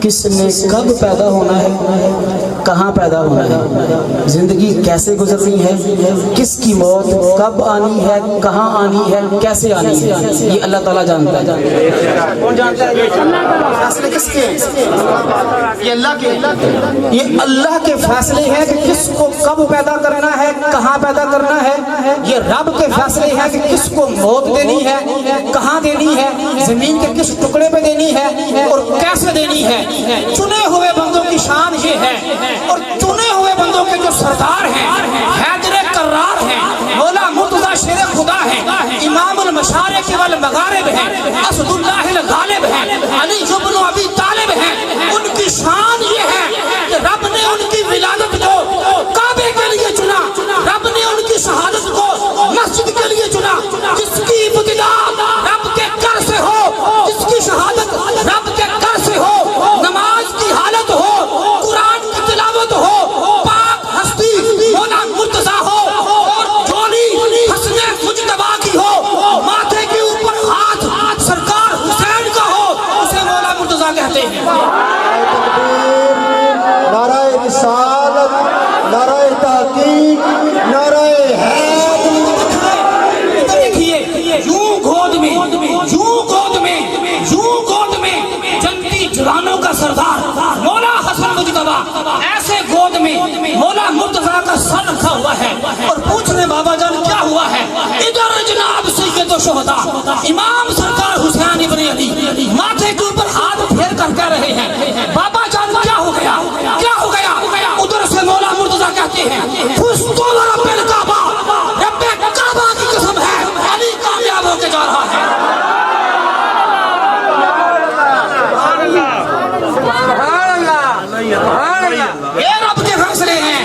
کس نے کب پیدا ہونا ہے، کہاں پیدا ہونا ہے، زندگی کیسے گزرنی ہے، کس کی موت کب آنی ہے، کہاں آنی ہے، کیسے آنی ہے، یہ اللہ تعالیٰ جانتا ہے۔ کون جانتا ہے؟ فیصلے کس کے ہیں؟ یہ اللہ کے، یہ اللہ کے فیصلے ہیں کہ کس کو کب پیدا کرنا ہے، کہاں پیدا کرنا ہے۔ یہ رب کے فیصلے ہیں کہ کس کو موت دینی ہے، کہاں دینی ہے، زمین کے کس ٹکڑے پہ دینی ہے اور کیسے دینی ہے۔ چنے ہوئے بندوں کی شان یہ ہے، اور چنے ہوئے بندوں کے جو سردار ہیں، حیدر کرار ہیں، مولا مرتضی شیر خدا ہیں، امام المشارق والمغارب ہیں، اسد اللہ الغالب ہیں، علی بن ابی طالب ہیں۔ ان کی شان یہ ہے کہ رب نے ان کی ولادت کو کعبے کے لیے چنا، رب نے ان کی شہادت کو مسجد کے لیے چنا۔ جس کی ابتدا رب کے گھر سے ہو، جس کی شہادت رب کے گھر سے ہو، نماز کی حالت ہو، قرآن کی تلاوت ہو، پاک ہستی مولا مرتضی ہو، اور جولی حسن مجتبیٰ کی ہو، ماتھے کے اوپر ہاتھ سرکار حسین کا ہو، اسے مولا مرتضی کہتے ہیں۔ نعرہ رسالت، نعرہ تحقیق، نعرہ حیدر۔ دیکھیے یوں گود میں، یوں گود میں، یوں گود میں جنتی جوانوں کا سردار مولا حسن مجتبیٰ، ایسے گود میں مولا مرتضی کا سر رکھا ہوا ہے، اور پوچھ رہے بابا جان کیا ہوا ہے؟ ادھر جناب سید الشہداء امام سرکار حسین ابن علی ماتھے کے اوپر ہاتھ پھیر کر کہہ رہے ہیں بابا جان کیا ہو گیا، کیا ہو گیا؟ ادھر سے مولا مرتضی کہتے ہیں فزت برب الکعبہ، رب کعبہ کی قسم ہے علی کامیاب ہو کے جا رہا ہے۔ یہ رب کے فیصلے ہیں،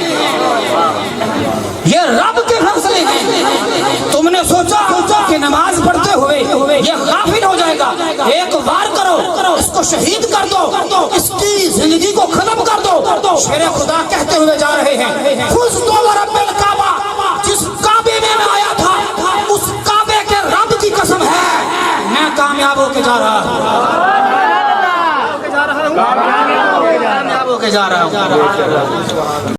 یہ رب کے فیصلے ہیں۔ تم نے سوچا کہ نماز پڑھتے ہوئے یہ غافل ہو جائے گا، ایک وار کرو، اس کو شہید کر دو، اس کی زندگی کو ختم کر دو۔ شیر خدا کہتے ہوئے جا رہے ہیں فزت برب الکعبہ، جس کعبے میں میں آیا تھا اس کعبے کے رب کی قسم ہے میں کامیاب ہو کے جا رہا ہوں، کامیاب ہو کے جا رہا ہوں۔